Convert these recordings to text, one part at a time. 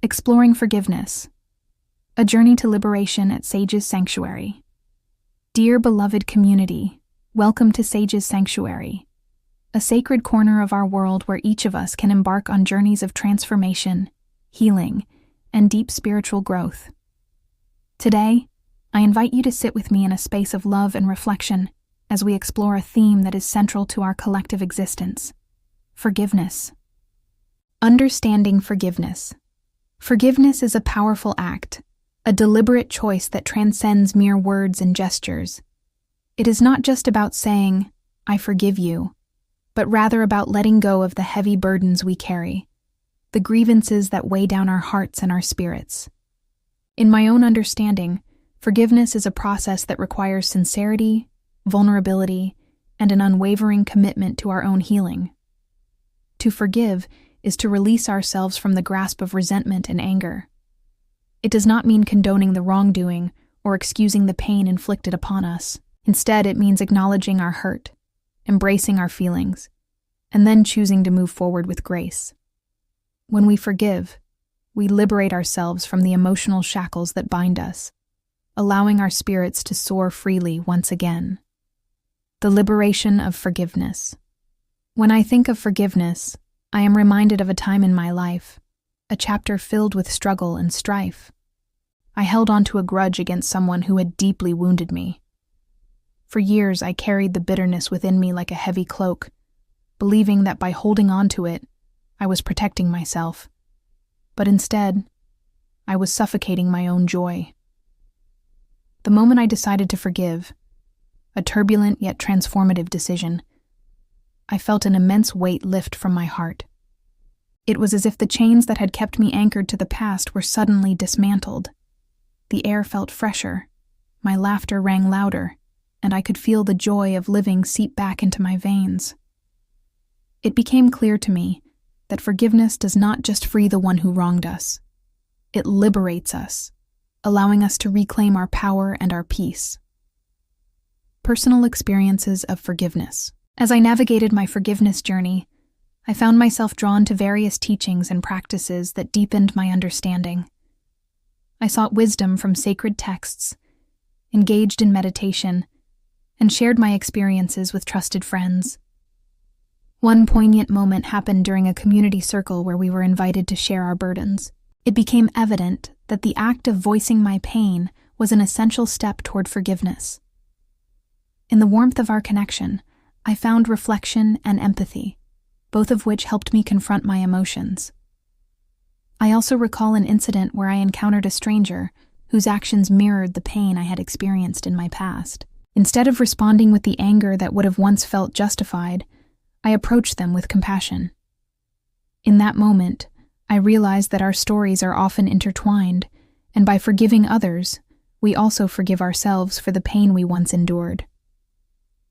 Exploring Forgiveness, a journey to liberation at Sage's Sanctuary. Dear beloved community, welcome to Sage's Sanctuary, a sacred corner of our world where each of us can embark on journeys of transformation, healing, and deep spiritual growth. Today, I invite you to sit with me in a space of love and reflection as we explore a theme that is central to our collective existence: forgiveness. Understanding forgiveness. Forgiveness is a powerful act, a deliberate choice that transcends mere words and gestures. It is not just about saying, "I forgive you," but rather about letting go of the heavy burdens we carry, the grievances that weigh down our hearts and our spirits. In my own understanding, forgiveness is a process that requires sincerity, vulnerability, and an unwavering commitment to our own healing. To forgive is to release ourselves from the grasp of resentment and anger. It does not mean condoning the wrongdoing or excusing the pain inflicted upon us. Instead, it means acknowledging our hurt, embracing our feelings, and then choosing to move forward with grace. When we forgive, we liberate ourselves from the emotional shackles that bind us, allowing our spirits to soar freely once again. The liberation of forgiveness. When I think of forgiveness, I am reminded of a time in my life, a chapter filled with struggle and strife. I held on to a grudge against someone who had deeply wounded me. For years, I carried the bitterness within me like a heavy cloak, believing that by holding on to it, I was protecting myself. But instead, I was suffocating my own joy. The moment I decided to forgive, a turbulent yet transformative decision, I felt an immense weight lift from my heart. It was as if the chains that had kept me anchored to the past were suddenly dismantled. The air felt fresher, my laughter rang louder, and I could feel the joy of living seep back into my veins. It became clear to me that forgiveness does not just free the one who wronged us. It liberates us, allowing us to reclaim our power and our peace. Personal experiences of forgiveness. As I navigated my forgiveness journey, I found myself drawn to various teachings and practices that deepened my understanding. I sought wisdom from sacred texts, engaged in meditation, and shared my experiences with trusted friends. One poignant moment happened during a community circle where we were invited to share our burdens. It became evident that the act of voicing my pain was an essential step toward forgiveness. In the warmth of our connection, I found reflection and empathy, both of which helped me confront my emotions. I also recall an incident where I encountered a stranger whose actions mirrored the pain I had experienced in my past. Instead of responding with the anger that would have once felt justified, I approached them with compassion. In that moment, I realized that our stories are often intertwined, and by forgiving others, we also forgive ourselves for the pain we once endured.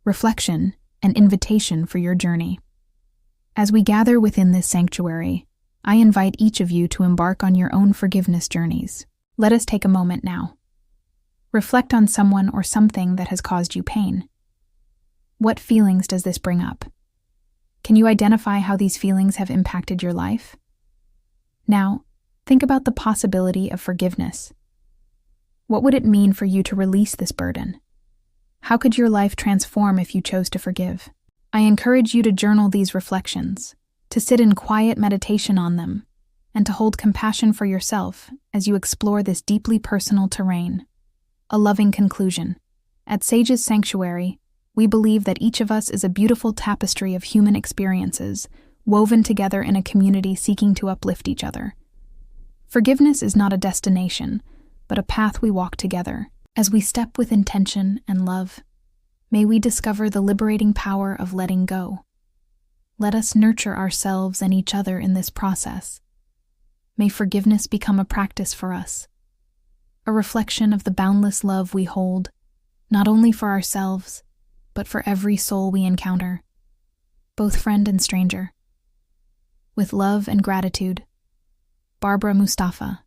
Reflection and invitation for your journey. As we gather within this sanctuary, I invite each of you to embark on your own forgiveness journeys. Let us take a moment now. Reflect on someone or something that has caused you pain. What feelings does this bring up? Can you identify how these feelings have impacted your life? Now, think about the possibility of forgiveness. What would it mean for you to release this burden? How could your life transform if you chose to forgive? I encourage you to journal these reflections, to sit in quiet meditation on them, and to hold compassion for yourself as you explore this deeply personal terrain. A loving conclusion. At Sage's Sanctuary, we believe that each of us is a beautiful tapestry of human experiences, woven together in a community seeking to uplift each other. Forgiveness is not a destination, but a path we walk together. As we step with intention and love, may we discover the liberating power of letting go. Let us nurture ourselves and each other in this process. May forgiveness become a practice for us, a reflection of the boundless love we hold, not only for ourselves, but for every soul we encounter, both friend and stranger. With love and gratitude, Barbara Mustafa.